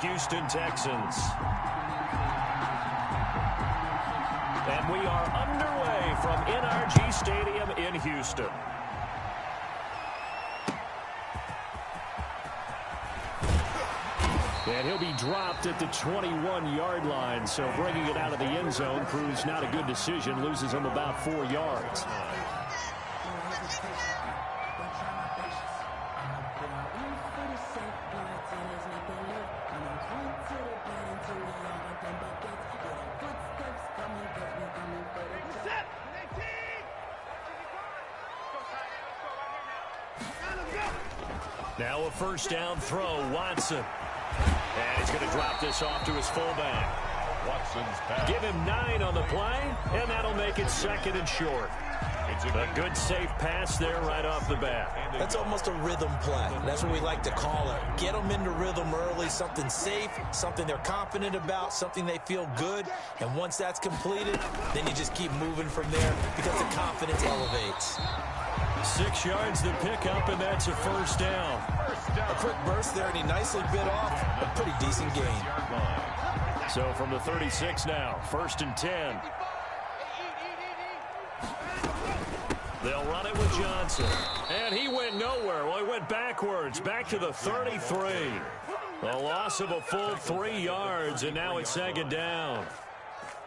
Houston Texans. And we are underway from NRG Stadium in Houston. And he'll be dropped at the 21-yard line, so bringing it out of the end zone proves not a good decision, loses him about 4 yards. Now a first down throw, Watson. And he's going to drop this off to his fullback. Watson's pass. Give him 9 on the play, and that'll make it 2nd and short. It's a good safe pass there right off the bat. That's almost a rhythm play. That's what we like to call it. Get them into rhythm early, something safe, something they're confident about, something they feel good. And once that's completed, then you just keep moving from there because the confidence elevates. 6 yards to pick up, and that's a first down. A quick burst there, and he nicely bit off a pretty decent gain. So from the 36 now, 1st and 10. They'll run it with Johnson. And he went nowhere. Well, he went backwards, back to the 33. A loss of a full 3 yards, and now it's 2nd down.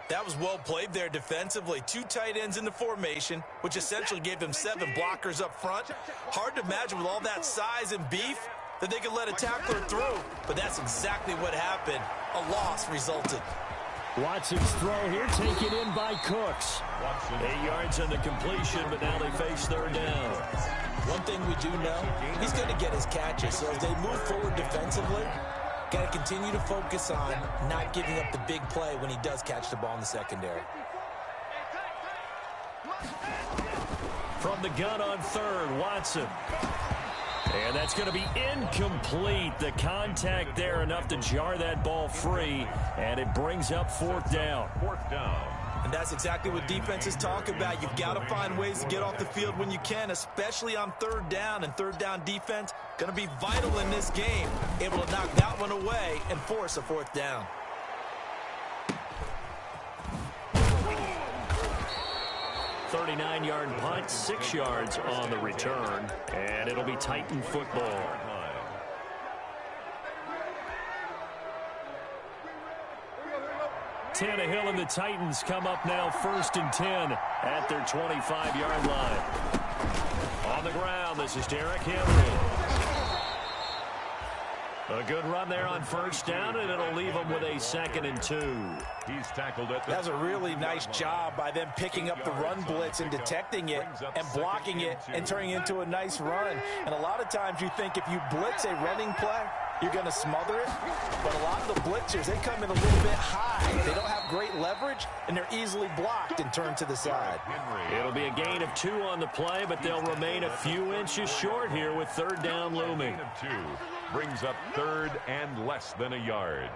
That was well played there defensively. 2 tight ends in the formation, which essentially gave them 7 blockers up front. Hard to imagine with all that size and beef that they could let a tackler through. But that's exactly what happened. A loss resulted. Watson's throw here taken in by Cooks. 8 yards on the completion, but now they face 3rd down. One thing we do know, he's going to get his catches. So as they move forward defensively, got to continue to focus on not giving up the big play when he does catch the ball in the secondary. From the gun on 3rd, Watson. And that's going to be incomplete. The contact there enough to jar that ball free, and it brings up 4th down. 4th down. And that's exactly what defenses talk about. You've got to find ways to get off the field when you can, especially on 3rd down. And 3rd down defense going to be vital in this game. Able to knock that one away and force a 4th down. .39-yard punt, 6 yards on the return, and it'll be Titan football. Tannehill and the Titans come up now 1st and 10 at their 25-yard line. On the ground, this is Derrick Henry. A good run there on 1st down, and it'll leave them with a 2nd and 2. He's tackled it. That's a really nice job by them picking up the run blitz and detecting it and blocking it and turning it into a nice run. And a lot of times you think if you blitz a running play, you're going to smother it. But a lot of the blitzers, they come in a little bit high. They don't have great leverage, and they're easily blocked and turned to the side. It'll be a gain of 2 on the play, but they'll remain a few inches short here with 3rd down looming. 2 brings up 3rd and less than a yard.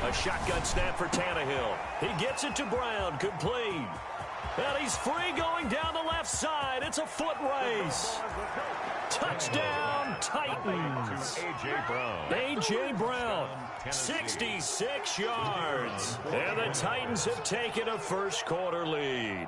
A shotgun snap for Tannehill. He gets it to Brown, complete. And he's free going down the left side. It's a foot race. Touchdown, Titans. A.J. Brown. A.J. Brown, 66 yards. And the Titans have taken a first-quarter lead.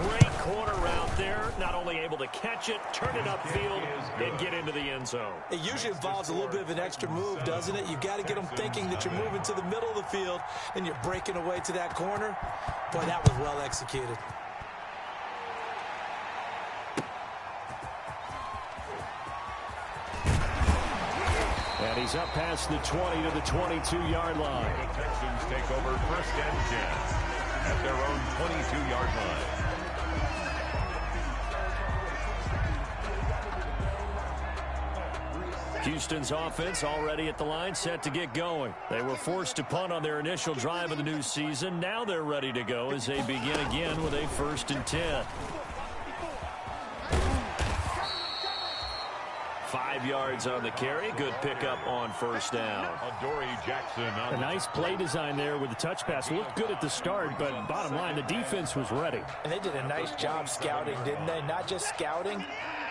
Great quarter route there. Not only able to catch it, turn it upfield, and get into the end zone. It usually involves a little bit of an extra move, doesn't it? You've got to get them thinking that you're moving to the middle of the field, and you're breaking away to that corner. Boy, that was well executed. And he's up past the 20 to the 22-yard line. The Texans take over 1st and 10 at their own 22-yard line. Houston's offense already at the line, set to get going. They were forced to punt on their initial drive of the new season. Now they're ready to go as they begin again with a 1st and 10. 5 yards on the carry. Good pickup on first down. A nice play design there with the touch pass. Looked good at the start, but bottom line, the defense was ready. And they did a nice job scouting, didn't they? Not just scouting,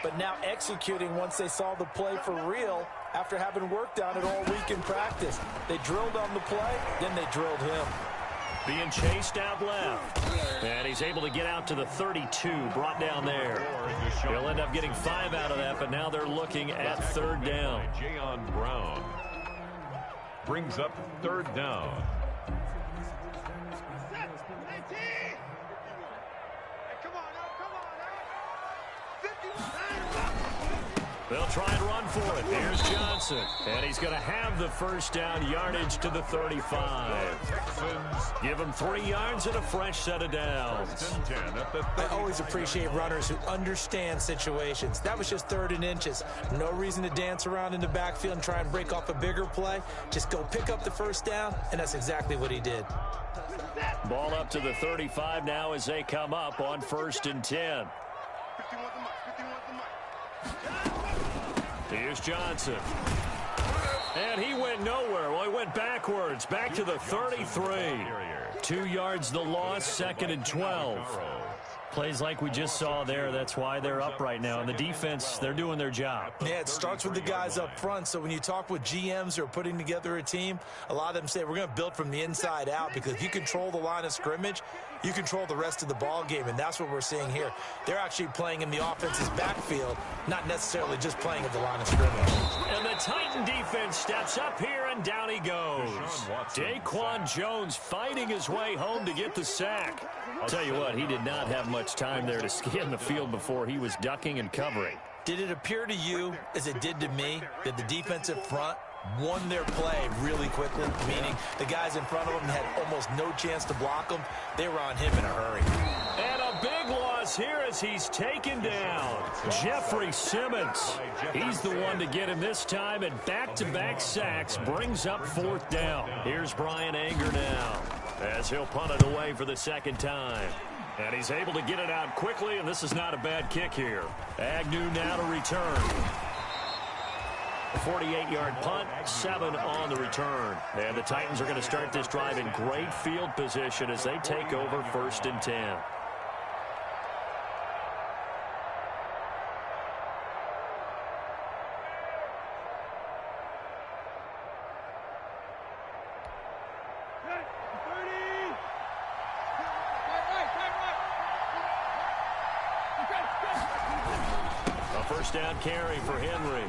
but now executing once they saw the play for real after having worked on it all week in practice. They drilled on the play, then they drilled him. Being chased out left. And he's able to get out to the 32, brought down there. He'll end up getting 5 out of that, but now they're looking at third down. Jayon Brown brings up third down. They'll try and run for it. Here's Johnson. And he's going to have the first down, yardage to the 35. Give him 3 yards and a fresh set of downs. I always appreciate runners who understand situations. That was just 3rd and inches. No reason to dance around in the backfield and try and break off a bigger play. Just go pick up the first down, and that's exactly what he did. Ball up to the 35 now as they come up on 1st and 10. Here's Johnson. And he went nowhere. Well, he went backwards. Back to the 33. 2 yards the loss, 2nd and 12. Plays like we just saw there. That's why they're up right now. And the defense, they're doing their job. Yeah, it starts with the guys up front. So when you talk with GMs who are putting together a team, a lot of them say we're going to build from the inside out, because if you control the line of scrimmage, you control the rest of the ball game, and that's what we're seeing here. They're actually playing in the offense's backfield, not necessarily just playing at the line of scrimmage. And the Titan defense steps up here, and down he goes. Daquan Jones fighting his way home to get the sack. I'll tell you what, he did not have much time there to scan the field before he was ducking and covering. Did it appear to you, as it did to me, that the defensive front won their play really quickly, meaning the guys in front of them had almost no chance to block them? They were on him in a hurry. And a big loss here as he's taken down. Jeffrey Simmons. He's the one to get him this time, and back-to-back sacks brings up 4th down. Here's Brian Anger now as he'll punt it away for the 2nd time. And he's able to get it out quickly, and this is not a bad kick here. Agnew now to return. A 48-yard punt, 7 on the return. And the Titans are going to start this drive in great field position as they take over 1st and 10. First down carry for Henry.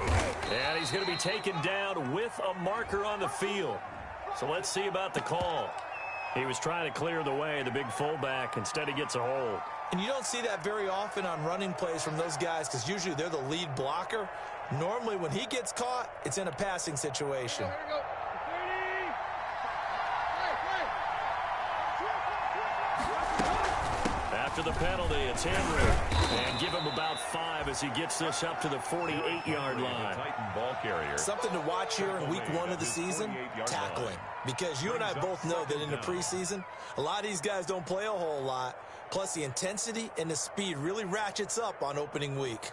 And he's going to be taken down with a marker on the field. So let's see about the call. He was trying to clear the way, the big fullback. Instead, he gets a hold. And you don't see that very often on running plays from those guys, because usually they're the lead blocker. Normally, when he gets caught, it's in a passing situation. After the penalty, it's Henry. And give him about 5 as he gets this up to the 48-yard line. Something to watch here in week 1 of the season, tackling. Because you and I both know that in the preseason, a lot of these guys don't play a whole lot. Plus, the intensity and the speed really ratchets up on opening week.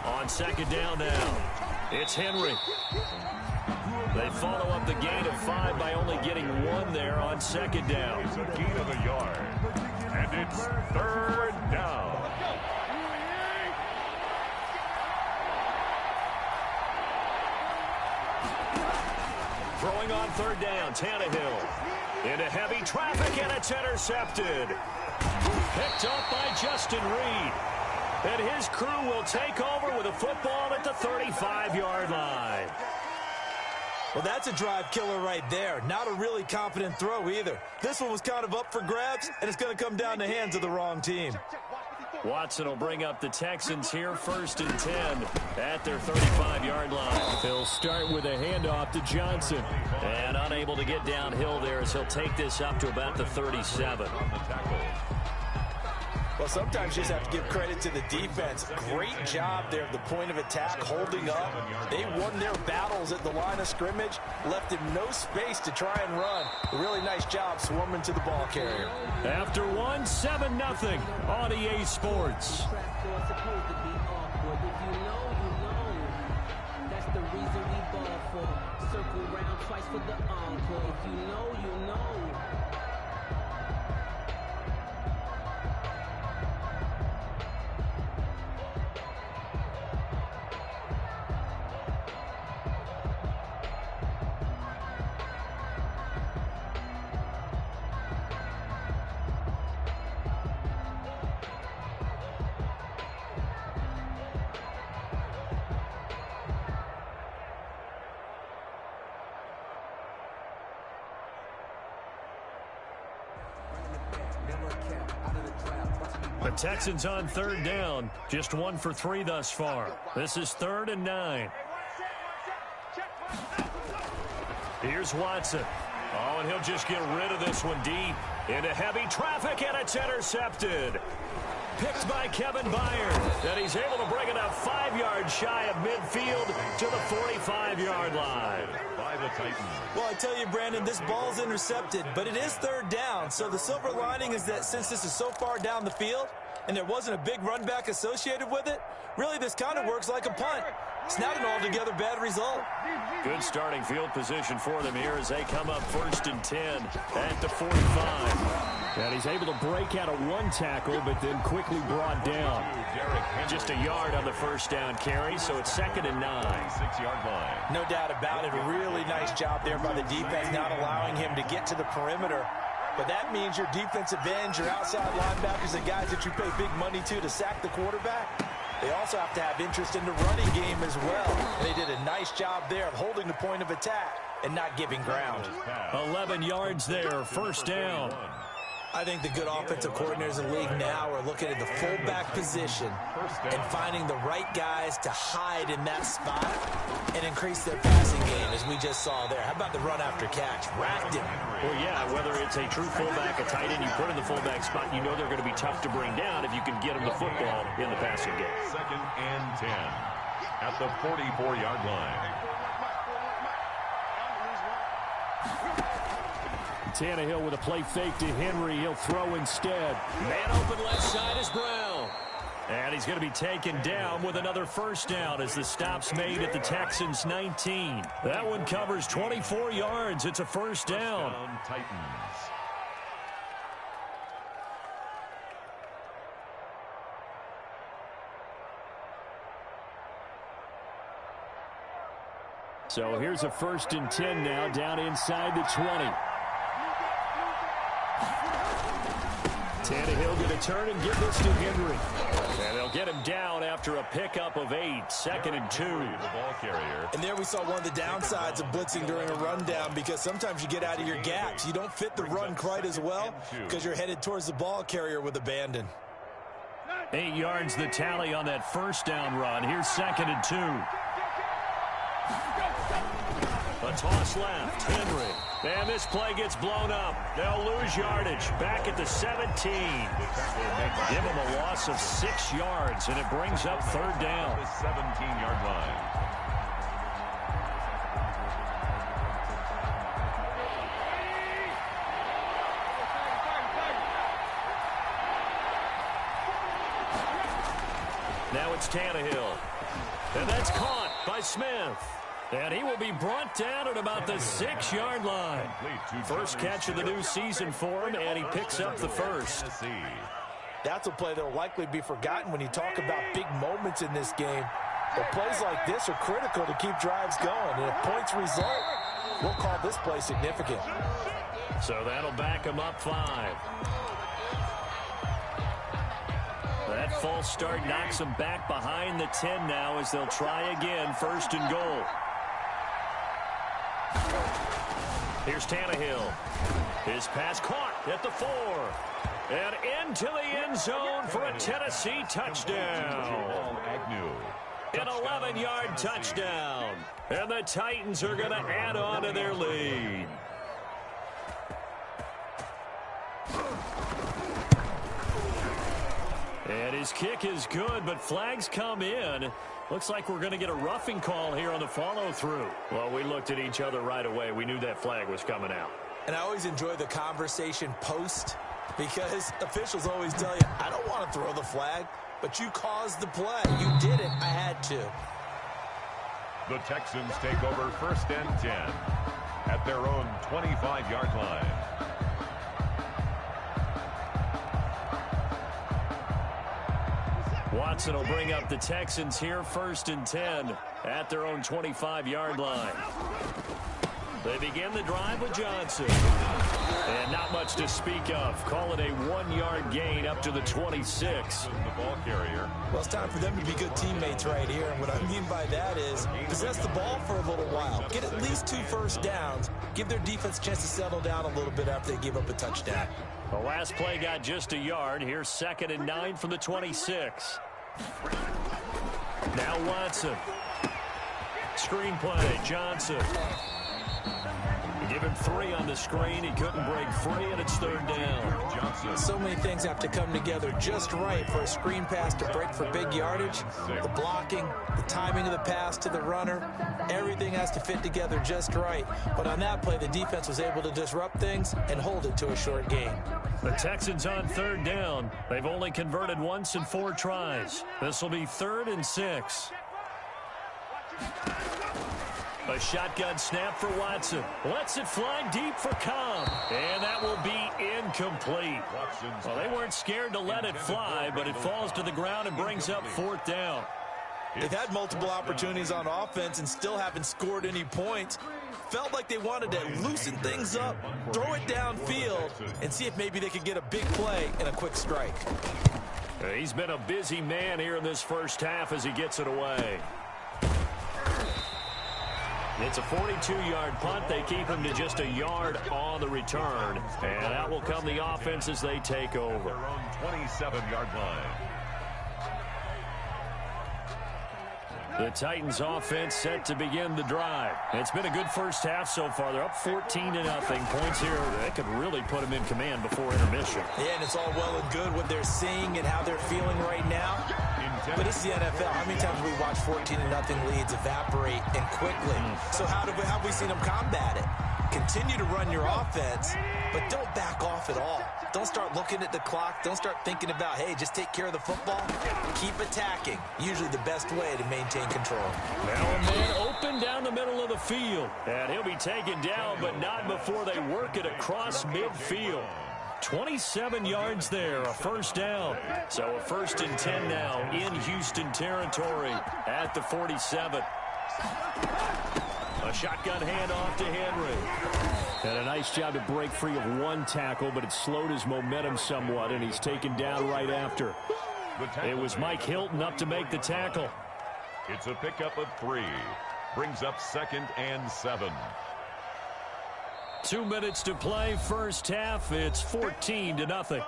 On 2nd down now, it's Henry. They follow up the gain of 5 by only getting 1 there on 2nd down. It's a gain of a yard, and it's 3rd down. Throwing on 3rd down, Tannehill. Into heavy traffic, and it's intercepted. Picked up by Justin Reed. And his crew will take over with a football at the 35-yard line. Well, that's a drive killer right there. Not a really confident throw either. This one was kind of up for grabs, and it's going to come down the hands of the wrong team. Watson will bring up the Texans here, 1st and 10 at their 35-yard line. They'll start with a handoff to Johnson. And unable to get downhill there as he'll take this up to about the 37. Well, sometimes you just have to give credit to the defense. Great job there at the point of attack, holding up. They won their battles at the line of scrimmage, left him no space to try and run. A really nice job swarming to the ball carrier. After 7-0 on EA Sports. That's the reason we ball for. Circle round twice for the encore. If you know, you know. The Texans on 3rd down. Just 1 for 3 thus far. This is 3rd and 9. Here's Watson. Oh, and he'll just get rid of this one deep into heavy traffic, and it's intercepted. Picked by Kevin Byard. And he's able to bring it up 5 yards shy of midfield to the 45-yard line. By the Titans. Well, I tell you, Brandon, this ball's intercepted, but it is 3rd down. So the silver lining is that since this is so far down the field and there wasn't a big run back associated with it, really this kind of works like a punt. It's not an altogether bad result. Good starting field position for them here as they come up 1st and 10 at the 45. And he's able to break out of 1 tackle, but then quickly brought down. Just a yard on the 1st down carry, so it's 2nd and 9. 6-yard line. No doubt about it. A really nice job there by the defense, not allowing him to get to the perimeter. But that means your defensive ends, your outside linebackers, the guys that you pay big money to sack the quarterback, they also have to have interest in the running game as well. And they did a nice job there of holding the point of attack and not giving ground. 11 yards there, 1st down. I think the good offensive coordinators in the league now are looking at the fullback position and finding the right guys to hide in that spot and increase their passing game, as we just saw there. How about the run after catch? Racked him. Well, yeah, whether it's a true fullback, a tight end you put in the fullback spot, you know they're going to be tough to bring down if you can get them the football in the passing game. 2nd and 10 at the 44-yard line. Tannehill with a play fake to Henry. He'll throw instead. Man open left side is Brown. And he's going to be taken down with another 1st down as the stop's made at the Texans' 19. That one covers 24 yards. It's a 1st down. Titans. So here's a 1st and 10 now, down inside the 20. Tannehill going to turn and give this to Henry. And they'll get him down after a pickup of 8, 2nd and 2. The ball carrier. And there we saw one of the downsides of blitzing during a rundown, because sometimes you get out of your gaps. You don't fit the run quite as well because you're headed towards the ball carrier with abandon. 8 yards the tally on that 1st down run. Here's 2nd and 2. A toss left, Henry. And this play gets blown up. They'll lose yardage. Back at the 17. Give them a loss of 6 yards, and it brings up 3rd down. The 17-yard line. Now it's Tannehill. And that's caught by Smith. And he will be brought down at about the 6-yard line. First catch of the new season for him, and he picks up the 1st. That's a play that will likely be forgotten when you talk about big moments in this game. But plays like this are critical to keep drives going. And if points result, we'll call this play significant. So that'll back him up 5. That false start knocks him back behind the 10 now as they'll try again, 1st and goal. Here's Tannehill. His pass caught at the 4. And into the end zone for a Tennessee touchdown. An 11-yard touchdown. And the Titans are going to add on to their lead. And his kick is good, but flags come in. Looks like we're going to get a roughing call here on the follow-through. Well, we looked at each other right away. We knew that flag was coming out. And I always enjoy the conversation post because officials always tell you, I don't want to throw the flag, but you caused the play. You did it. I had to. The Texans take over 1st and 10 at their own 25-yard line. Watson will bring up the Texans here, 1st and 10 at their own 25-yard line. They begin the drive with Johnson. And not much to speak of. Call it a 1-yard gain up to the 26. The ball carrier. Well, it's time for them to be good teammates right here. And what I mean by that is possess the ball for a little while. Get at least 2 first downs. Give their defense a chance to settle down a little bit after they give up a touchdown. The last play got just a yard. Here's 2nd and 9 from the 26. Now Watson. Screen play, Johnson. Give him 3 on the screen. He couldn't break free, and it's 3rd down. Johnson. So many things have to come together just right for a screen pass to break for big yardage. The blocking, the timing of the pass to the runner, everything has to fit together just right. But on that play, the defense was able to disrupt things and hold it to a short gain. The Texans on 3rd down. They've only converted once in 4 tries. This will be 3rd and 6. A shotgun snap for Watson. Lets it fly deep for Cobb. And that will be incomplete. Well, they weren't scared to let it fly, but it falls to the ground and brings up 4th down. They've had multiple opportunities on offense and still haven't scored any points. Felt like they wanted to loosen things up, throw it downfield, and see if maybe they could get a big play and a quick strike. He's been a busy man here in this first half as he gets it away. It's a 42-yard punt. They keep him to just a yard on the return. And out will come the offense as they take over. Their own 27-yard line. The Titans offense set to begin the drive. It's been a good first half so far. They're up 14-0. Points here that could really put them in command before intermission. Yeah, and it's all well and good what they're seeing and how they're feeling right now. But it's the NFL. How many times have we watched 14-0 leads evaporate and quickly? So how have we seen them combat it? Continue to run your offense, but don't back off at all. Don't start looking at the clock. Don't start thinking about, hey, just take care of the football. Keep attacking. Usually the best way to maintain control. Now a man open down the middle of the field. And he'll be taken down, but not before they work it across midfield. 27 yards there, a 1st down. So a 1st and 10 now in Houston territory at the 47. A shotgun handoff to Henry. And a nice job to break free of 1 tackle, but it slowed his momentum somewhat, and he's taken down right after. It was Mike Hilton up to make the tackle. It's a pickup of 3. Brings up 2nd and 7. 2 minutes to play, first half. It's 14-0.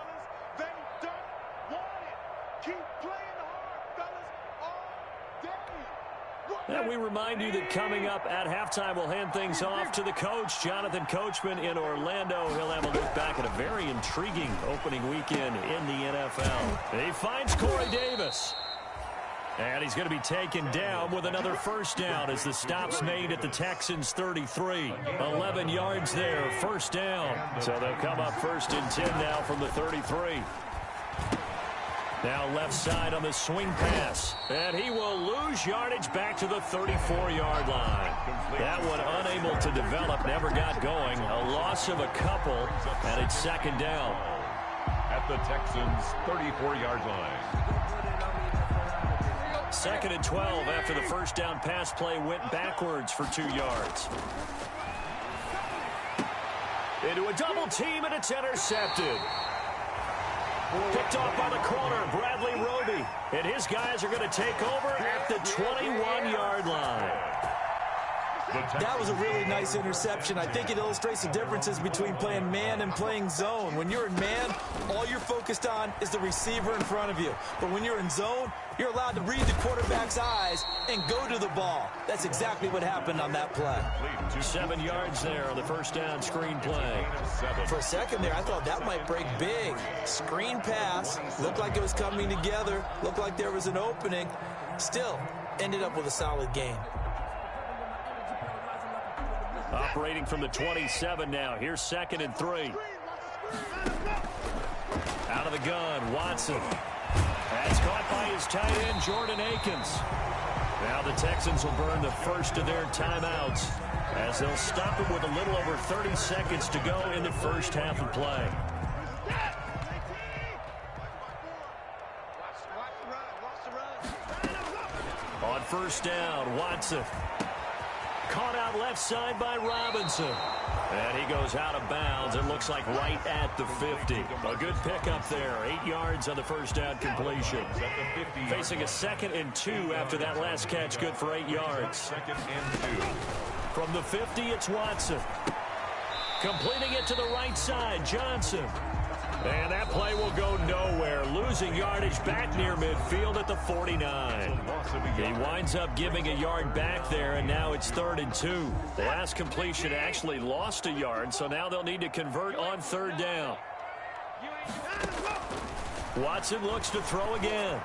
And we remind you that coming up at halftime, we'll hand things off to the coach, Jonathan Coachman in Orlando. He'll have a look back at a very intriguing opening weekend in the NFL. He finds Corey Davis. And he's going to be taken down with another 1st down as the stop's made at the Texans 33. 11 yards there, 1st down. So they'll come up 1st and 10 now from the 33. Now left side on the swing pass. And he will lose yardage back to the 34-yard line. That one unable to develop, never got going. A loss of a couple, and it's 2nd down. At the Texans' 34-yard line. 2nd and 12 after the 1st down pass play went backwards for 2 yards. Into a double team, and it's intercepted. Picked off by the corner, Bradley Roby. And his guys are going to take over at the 21-yard line. That was a really nice interception. I think it illustrates the differences between playing man and playing zone. When you're in man, all you're focused on is the receiver in front of you. But when you're in zone, you're allowed to read the quarterback's eyes and go to the ball. That's exactly what happened on that play. 7 yards there on the first down screen play. For a second there, I thought that might break big. Screen pass, looked like it was coming together, looked like there was an opening. Still, ended up with a solid gain. Operating from the 27 now. Here's 2nd and 3. Out of the gun, Watson. That's caught by his tight end, Jordan Akins. Now the Texans will burn the first of their timeouts as they'll stop him with a little over 30 seconds to go in the first half of play. On first down, Watson. Caught out left side by Robinson. And he goes out of bounds. It looks like right at the 50. A good pickup there. 8 yards on the first down completion. Facing a 2nd and 2 after that last catch. Good for 8 yards. 2nd and 2. From the 50, it's Watson. Completing it to the right side, Johnson. And that play will go nowhere. Losing yardage back near midfield at the 49. He winds up giving a yard back there, and now it's 3rd and 2. The last completion actually lost a yard, so now they'll need to convert on 3rd down. Watson looks to throw again.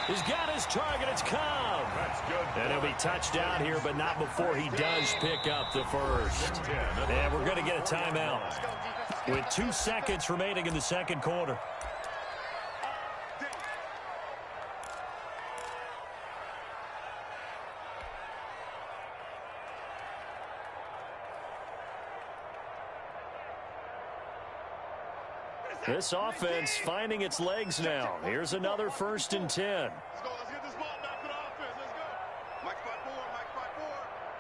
He's got his target. It's Cobb. That's good. And he'll be touched down here, but not before he does pick up the first. And we're going to get a timeout with 2 seconds remaining in the second quarter. This offense finding its legs now. Here's another 1st and 10. Let's get this ball back to the offense. Let's go. Mike spot 4, Mike spot 4,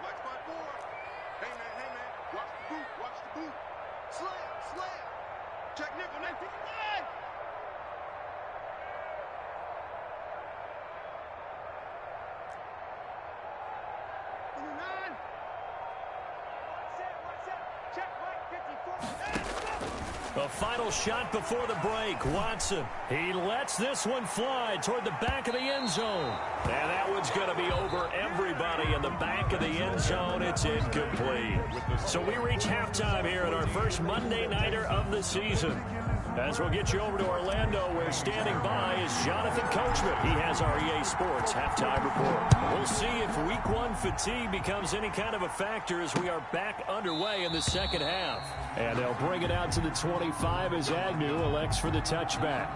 Mike spot 4. Hey, man, watch the boot, watch the boot. Slam. Check nickel, 955. Check Mike 54. A final shot before the break. Watson. He lets this one fly toward the back of the end zone. And that one's going to be over everybody in the back of the end zone. It's incomplete. So we reach halftime here at our first Monday Nighter of the season. As we'll get you over to Orlando, where standing by is Jonathan Coachman. He has our EA Sports halftime report. We'll see if Week 1 fatigue becomes any kind of a factor as we are back underway in the second half. And they'll bring it out to the 25 as Agnew elects for the touchback.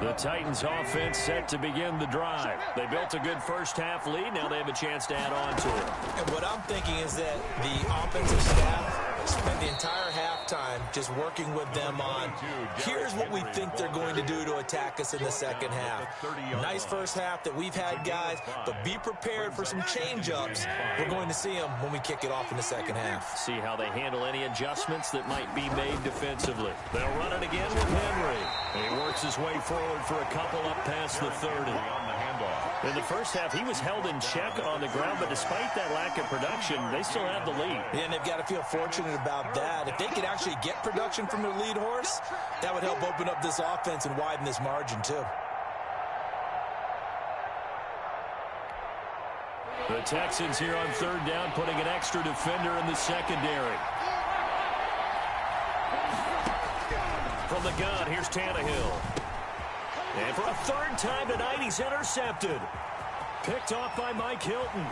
The Titans offense set to begin the drive. They built a good first half lead. Now they have a chance to add on to it. And what I'm thinking is that the offensive staff spent the entire halftime just working with them on, here's what we think they're going to do to attack us in the second half. Nice first half that we've had, guys, but be prepared for some change-ups. We're going to see them when we kick it off in the second half. See how they handle any adjustments that might be made defensively. They'll run it again with Henry. He works his way forward for a couple up past the 30. In the first half, he was held in check on the ground, but despite that lack of production, they still have the lead. And they've got to feel fortunate about that. If they could actually get production from their lead horse, that would help open up this offense and widen this margin, too. The Texans here on 3rd down, putting an extra defender in the secondary. From the gun, here's Tannehill. And for a 3rd time tonight, he's intercepted. Picked off by Mike Hilton.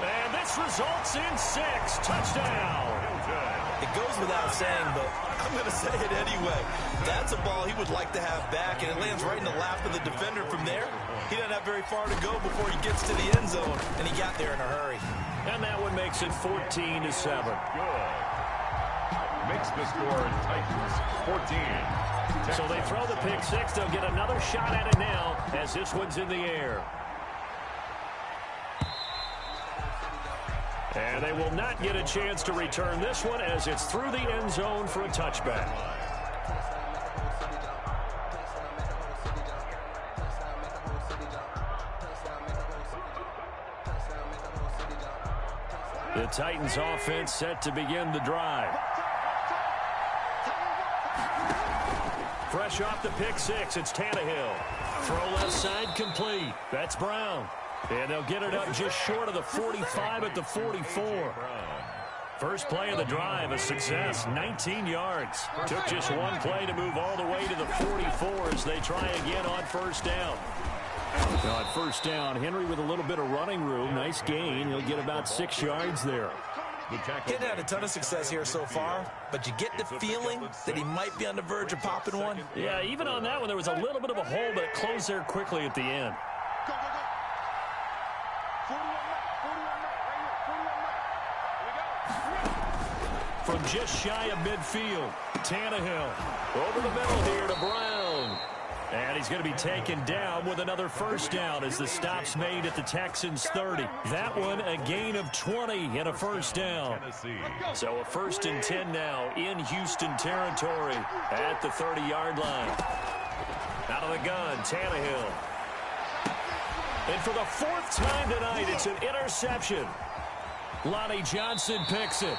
And this results in 6. Touchdown. It goes without saying, but I'm going to say it anyway. That's a ball he would like to have back, and it lands right in the lap of the defender from there. He doesn't have very far to go before he gets to the end zone, and he got there in a hurry. And that one makes it 14-7. Good. Makes the score Titans 14. So they throw the pick 6. They'll get another shot at it now as this one's in the air. And they will not get a chance to return this one as it's through the end zone for a touchback. The Titans offense set to begin the drive. Fresh off the pick six, it's Tannehill. Throw left side complete. That's Brown. And they'll get it up just short of the 45 at the 44. First play of the drive, a success, 19 yards. Took just one play to move all the way to the 44 as they try again on first down. On first down, Henry with a little bit of running room. Nice gain. He'll get about 6 yards there. Getting had a ton of success here so far, but you get the feeling that he might be on the verge of popping one. Yeah, even on that one, there was a little bit of a hole, but it closed there quickly at the end. Go, go, go. 41 right. From just shy of midfield, Tannehill over the middle here to Brown. And he's going to be taken down with another first down as the stop's made at the Texans 30. That one a gain of 20 and a first down. So a 1st and 10 now in Houston territory at the 30-yard line. Out of the gun, Tannehill. And for the 4th time tonight, it's an interception. Lonnie Johnson picks it.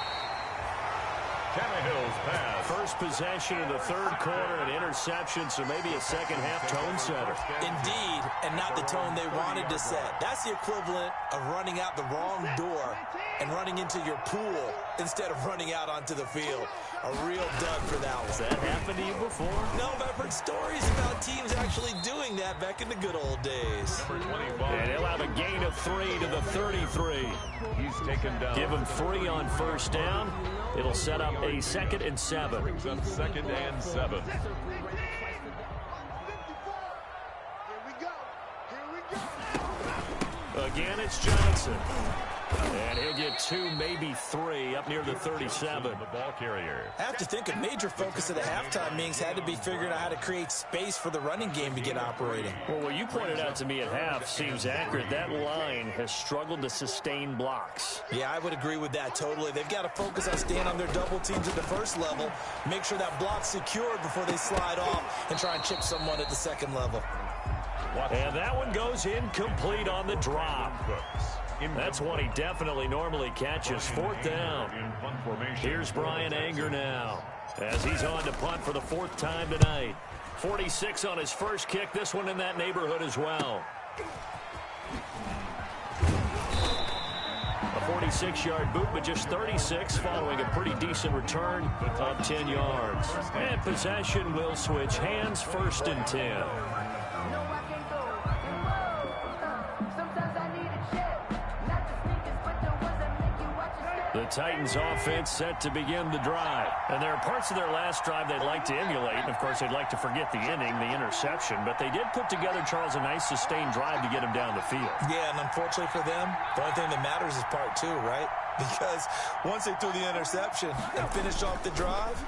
Tannehill's pass. First possession of the 3rd quarter, an interception, so maybe a second-half tone setter. Indeed, and not the tone they wanted to set. That's the equivalent of running out the wrong door and running into your pool instead of running out onto the field. A real dud for that one. Has that happened to you before? No, but I've heard stories about teams actually doing that back in the good old days. And he'll have a gain of 3 to the 33. He's taken down. Give him 3 on first down. It'll set up a 2nd and 7. Brings up 2nd and 7. Here we go. Here we go. Again, it's Johnson. And he'll get 2, maybe 3 up near the 37. The ball carrier. I have to think a major focus of the halftime meetings had to be figuring out how to create space for the running game to get operating. Well, what you pointed out to me at half seems accurate. That line has struggled to sustain blocks. Yeah, I would agree with that totally. They've got to focus on staying on their double teams at the first level, make sure that block's secured before they slide off and try and chip someone at the second level. And that one goes incomplete on the drop. That's one he definitely normally catches. 4th down. Here's Brian Anger now as he's on to punt for the 4th time tonight. 46 on his first kick. This one in that neighborhood as well. A 46-yard boot, but just 36 following a pretty decent return of 10 yards. And possession will switch hands. 1st and 10. The Titans offense set to begin the drive. And there are parts of their last drive they'd like to emulate. And, of course, they'd like to forget the inning, the interception. But they did put together, Charles, a nice sustained drive to get him down the field. Yeah, and unfortunately for them, the only thing that matters is part 2, right? Because once they threw the interception and finished off the drive,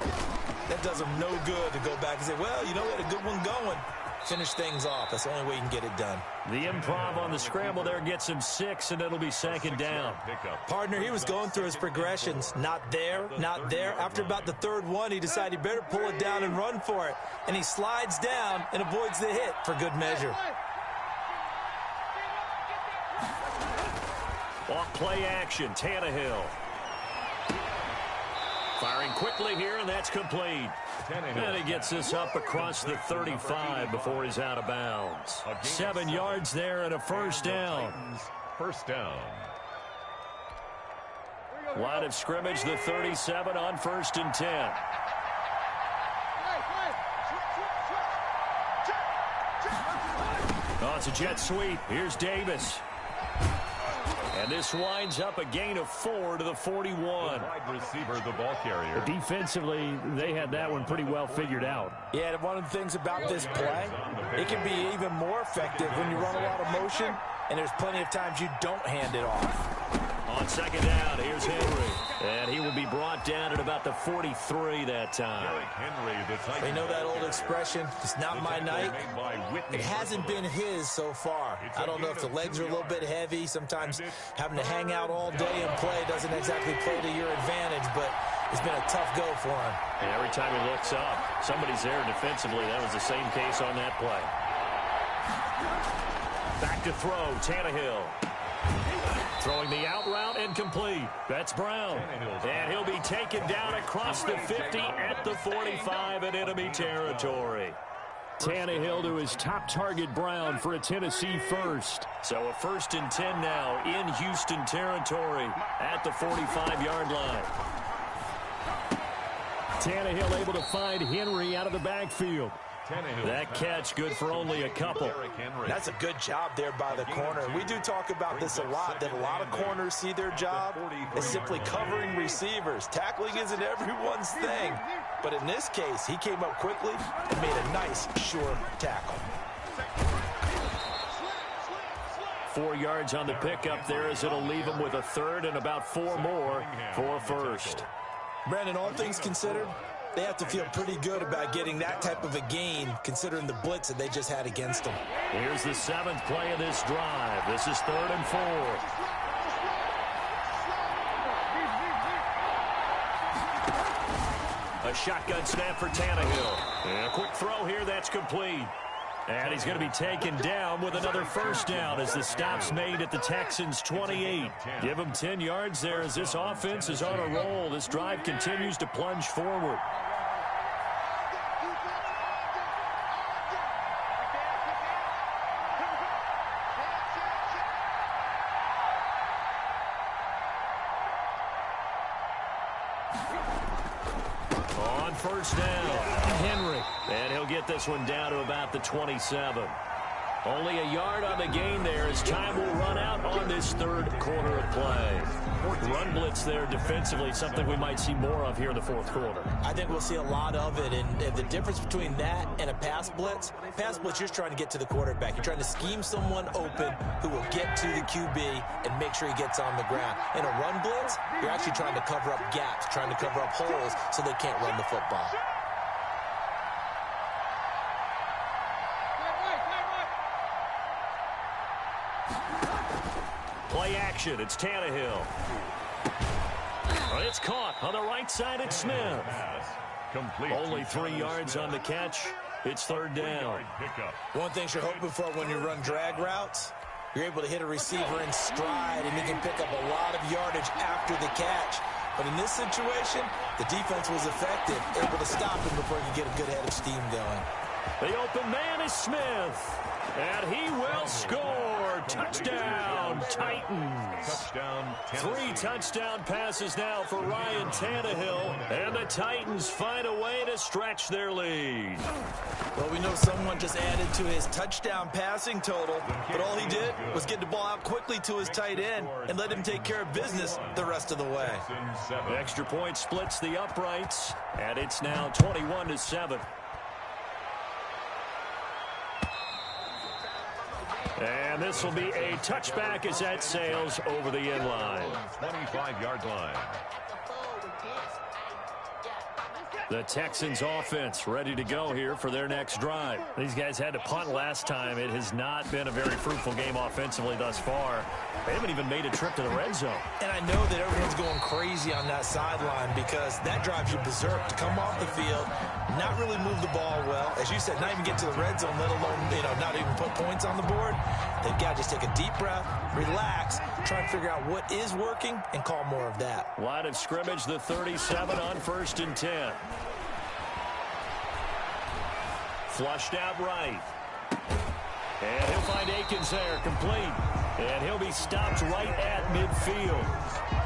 that does them no good to go back and say, well, you know, we had a good one going. Finish things off. That's the only way you can get it done. The improv on the scramble there gets him 6, and it'll be 2nd down. Partner, he was going through his progressions. Not there, not there. After about the 3rd one, he decided he better pull it down and run for it. And he slides down and avoids the hit for good measure. Off play action, Tannehill. Firing quickly here, and that's complete. And he gets this up across the 35 before he's out of bounds. 7 yards there and a first down. First down. Line of scrimmage, the 37 on 1st and 10. Oh, it's a jet sweep. Here's Davis. And this winds up a gain of 4 to the 41. The wide receiver, the ball carrier. Defensively, they had that one pretty well figured out. Yeah, one of the things about this play, it can be even more effective when you run a lot of motion, and there's plenty of times you don't hand it off. On second down, here's Henry. And he will be brought down at about the 43 that time. They know that old expression, it's not my night. It hasn't been his so far. I don't know if the legs are a little bit heavy. Sometimes having to hang out all day and play doesn't exactly play to your advantage, but it's been a tough go for him. And every time he looks up, somebody's there defensively. That was the same case on that play. Back to throw, Tannehill. Throwing the out route incomplete. That's Brown. And he'll be taken down across the 50 at the 45 in enemy territory. Tannehill to his top target, Brown, for a Tennessee first. So a 1st and 10 now in Houston territory at the 45-yard line. Tannehill able to find Henry out of the backfield. That catch good for only a couple. That's a good job there by the corner. We do talk about this a lot, that a lot of corners see their job as simply covering receivers. Tackling isn't everyone's thing. But in this case, he came up quickly and made a nice, sure tackle. 4 yards on the pickup there as it'll leave him with a third and about 4 more for first. Brandon, all things considered, they have to feel pretty good about getting that type of a gain considering the blitz that they just had against them. Here's the 7th play of this drive. This is 3rd and 4. A shotgun snap for Tannehill. And a quick throw here that's complete. And he's going to be taken down with another first down as the stop's made at the Texans' 28. Give him 10 yards there as this offense is on a roll. This drive continues to plunge forward. On first down, Henry. And he'll get this one down to about the 27. Only a yard on the gain there as time will run out on this 3rd quarter of play. Run blitz there defensively, something we might see more of here in the 4th quarter. I think we'll see a lot of it, and the difference between that and a pass blitz, you're just trying to get to the quarterback. You're trying to scheme someone open who will get to the QB and make sure he gets on the ground. In a run blitz, you're actually trying to cover up gaps, trying to cover up holes so they can't run the football. Play action, it's Tannehill. It's caught on the right side, it's Smith. Only 3 yards on the catch. It's 3rd down. One thing you're hoping for when you run drag routes, you're able to hit a receiver in stride, and he can pick up a lot of yardage after the catch. But in this situation, the defense was effective, able to stop him before he could get a good head of steam going. The open man is Smith. And he will score. Touchdown, Titans. Touchdown, 3 touchdown passes now for Ryan Tannehill. And the Titans find a way to stretch their lead. Well, we know someone just added to his touchdown passing total, but all he did was get the ball out quickly to his tight end and let him take care of business the rest of the way. The extra point splits the uprights, and it's now 21-7. And this will be a touchback as that sails over the end line. 25-yard line. The Texans offense ready to go here for their next drive. These guys had to punt last time. It has not been a very fruitful game offensively thus far. They haven't even made a trip to the red zone. And I know that everyone's going crazy on that sideline because that drives you berserk to come off the field, not really move the ball well. As you said, not even get to the red zone, let alone, not even put points on the board. They've got to just take a deep breath, relax, try and figure out what is working and call more of that. Line of scrimmage, the 37 on 1st and 10. Flushed out right. And he'll find Akins there, complete. And he'll be stopped right at midfield.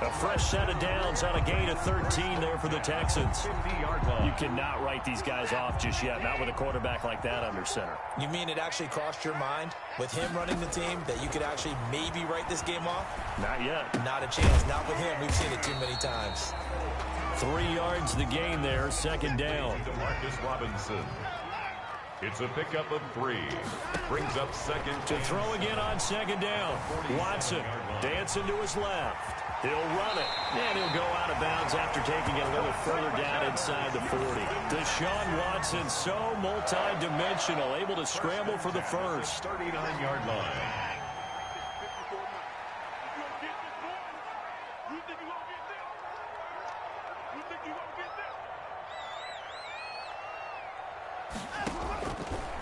A fresh set of downs on a gain of 13 there for the Texans. You cannot write these guys off just yet, not with a quarterback like that under center. You mean it actually crossed your mind with him running the team that you could actually maybe write this game off? Not yet. Not a chance. Not with him. We've seen it too many times. 3 yards the gain there, 2nd down. Demarcus Robinson. It's a pickup of 3. Brings up second. To throw again on second down. Watson dancing to his left. He'll run it, and he'll go out of bounds after taking it a little further down inside the 40. Deshaun Watson, so multi-dimensional, able to scramble for the first. 39-yard line.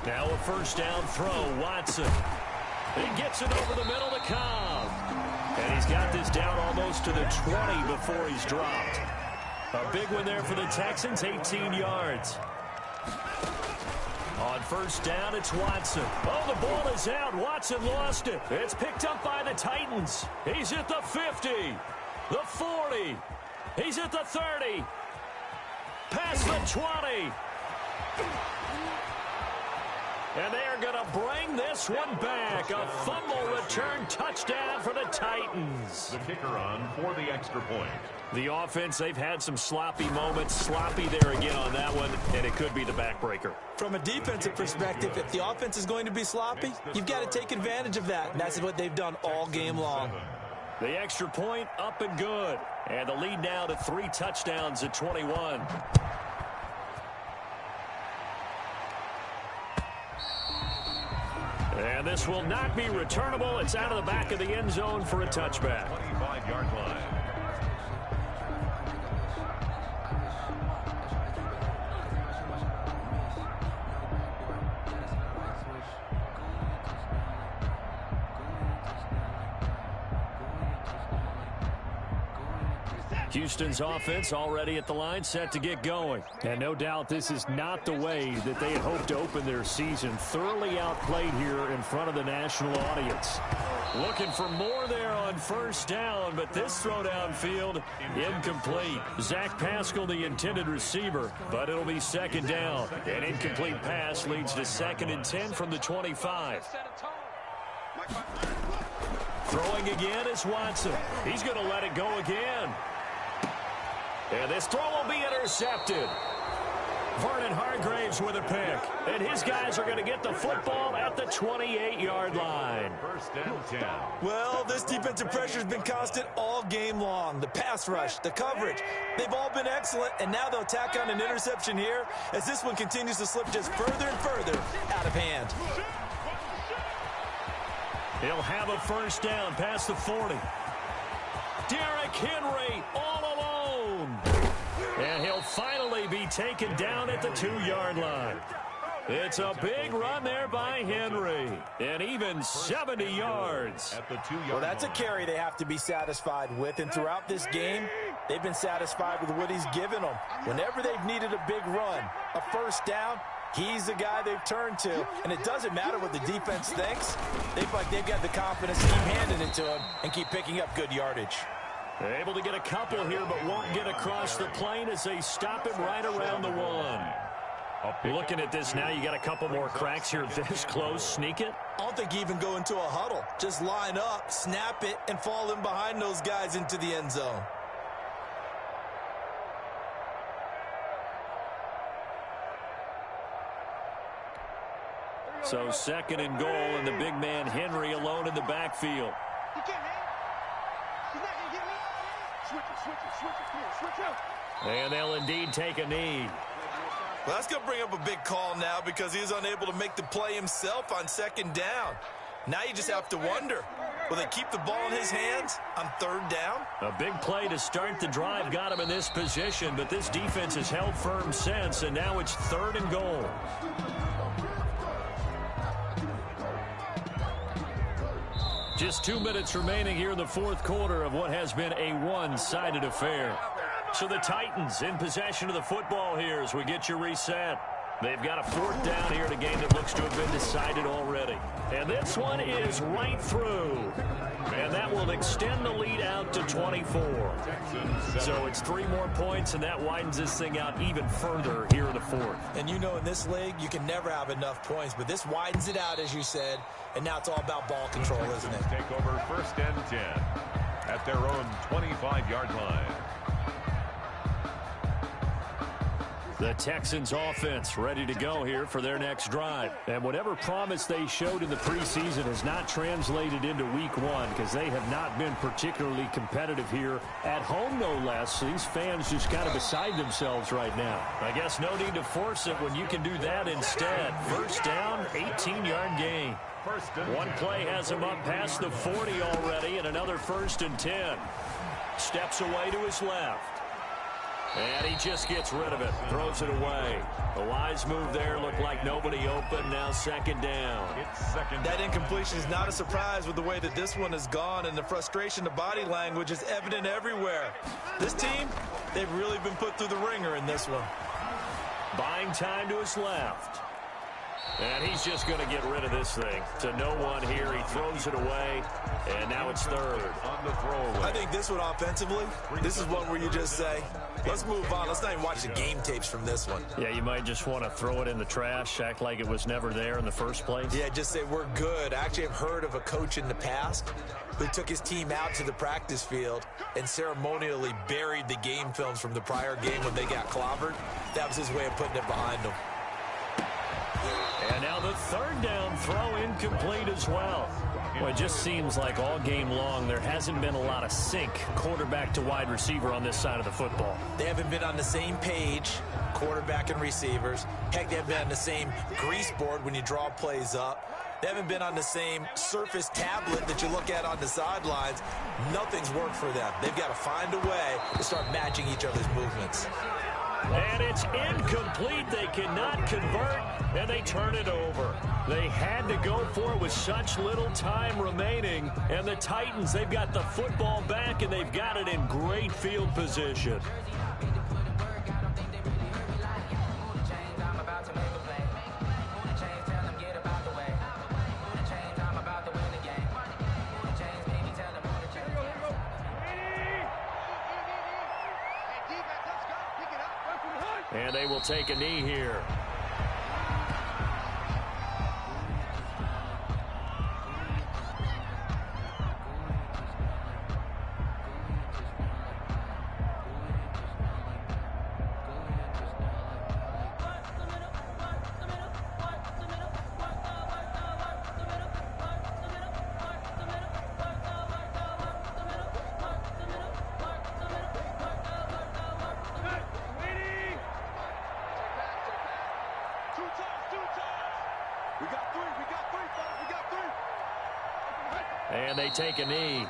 Now a first down throw, Watson. He gets it over the middle to Cobb. And he's got this down almost to the 20 before he's dropped. A big one there for the Texans, 18 yards. On first down, it's Watson. Oh, the ball is out. Watson lost it. It's picked up by the Titans. He's at the 50, the 40. He's at the 30. Past the 20. And they are going to bring this one back. A fumble return touchdown for the Titans. The kicker on for the extra point. The offense, they've had some sloppy moments. Sloppy there again on that one, and it could be the backbreaker. From a defensive perspective, if the offense is going to be sloppy, you've got to take advantage of that. And that's what they've done all game long. The extra point up and good. And the lead now to 3 touchdowns at 21. And this will not be returnable. It's out of the back of the end zone for a touchback. 25-yard line. Houston's offense already at the line, set to get going. And no doubt this is not the way that they had hoped to open their season. Thoroughly outplayed here in front of the national audience. Looking for more there on first down, but this throw downfield incomplete. Zach Pascal, the intended receiver, but it'll be second down. An incomplete pass leads to 2nd and 10 from the 25. Throwing again is Watson. He's going to let it go again. And this throw will be intercepted. Vernon Hargraves with a pick. And his guys are going to get the football at the 28-yard line. First and 10. Well, this defensive pressure has been constant all game long. The pass rush, the coverage, they've all been excellent. And now they'll tack on an interception here as this one continues to slip just further and further out of hand. He'll have a first down past the 40. Derrick Henry all alone. And he'll finally be taken down at the 2-yard line. It's a big run there by Henry. And even 70 yards. At the 2-yard Well, that's a carry they have to be satisfied with. And throughout this game, they've been satisfied with what he's given them. Whenever they've needed a big run, a first down, he's the guy they've turned to. And it doesn't matter what the defense thinks. They feel like they've got the confidence to keep handing it to him and keep picking up good yardage. They're able to get a couple here, but won't get across the plane as they stop him right around the 1. Looking at this now, you got a couple more cracks here this close. Sneak it. I don't think you even go into a huddle. Just line up, snap it, and fall in behind those guys into the end zone. So 2nd and goal, and the big man Henry alone in the backfield. He can't hang. He's not going to get me. Switch it. Come on, switch out. And they'll indeed take a knee. Well, that's going to bring up a big call now because he was unable to make the play himself on 2nd down. Now you just have to wonder, will they keep the ball in his hands on 3rd down? A big play to start the drive got him in this position, but this defense has held firm since, and now it's 3rd and goal. Just 2 minutes remaining here in the 4th quarter of what has been a one-sided affair. So the Titans in possession of the football here as we get you reset. They've got a 4th down here in a game that looks to have been decided already. And this one is right through. And that will extend the lead out to 24. So it's 3 more points, and that widens this thing out even further here in the 4th. And you know in this league, you can never have enough points, but this widens it out, as you said, and now it's all about ball control, isn't it? Take over 1st and 10 at their own 25-yard line. The Texans offense ready to go here for their next drive. And whatever promise they showed in the preseason has not translated into week one because they have not been particularly competitive here at home, no less. So these fans just kind of beside themselves right now. I guess no need to force it when you can do that instead. First down, 18-yard gain. One play has him up past the 40 already, and another 1st and 10. Steps away to his left. And he just gets rid of it, throws it away. A wise move there, looked like nobody open, now 2nd down. That incompletion is not a surprise with the way that this one has gone, and the frustration, the body language is evident everywhere. This team, they've really been put through the ringer in this one. Buying time to his left. And he's just going to get rid of this thing. To no one here, he throws it away, and now it's 3rd. On the throwaway. I think this one offensively, this is one where you just say, let's move on. Let's not even watch the game tapes from this one. Yeah, you might just want to throw it in the trash, act like it was never there in the first place. Yeah, just say we're good. I actually have heard of a coach in the past who took his team out to the practice field and ceremonially buried the game films from the prior game when they got clobbered. That was his way of putting it behind them. And now the 3rd down throw incomplete as well. Well, it just seems like all game long there hasn't been a lot of sync quarterback to wide receiver on this side of the football. They haven't been on the same page, quarterback and receivers. Heck, they haven't been on the same grease board when you draw plays up. They haven't been on the same surface tablet that you look at on the sidelines. Nothing's worked for them. They've got to find a way to start matching each other's movements. And it's incomplete. They cannot convert, and they turn it over. They had to go for it with such little time remaining. And the Titans, they've got the football back, and they've got it in great field position. And they will take a knee here. And they take a knee.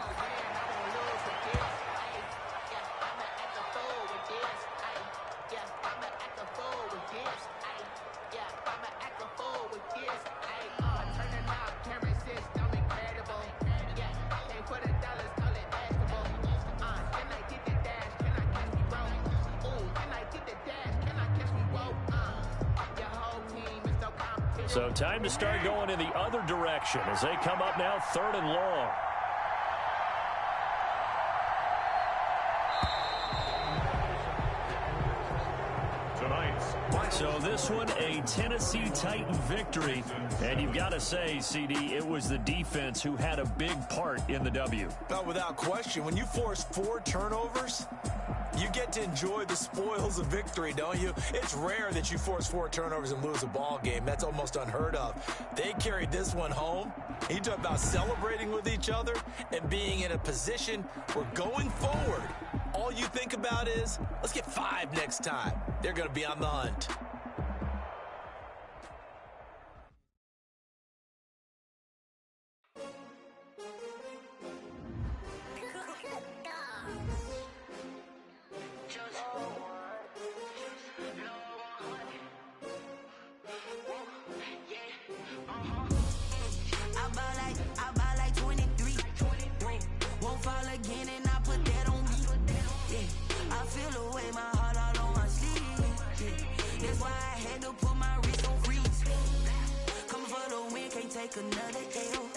So time to start going in the other direction as they come up now 3rd and long. So this one, a Tennessee Titan victory. And you've got to say, CD, it was the defense who had a big part in the W. But without question, when you force 4 turnovers, you get to enjoy the spoils of victory, don't you? It's rare that you force 4 turnovers and lose a ball game. That's almost unheard of. They carried this one home. You talk about celebrating with each other and being in a position where going forward, all you think about is, let's get 5 next time. They're going to be on the hunt. Another L.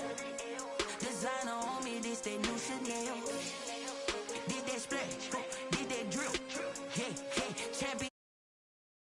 Designer on me, this they new Chanel.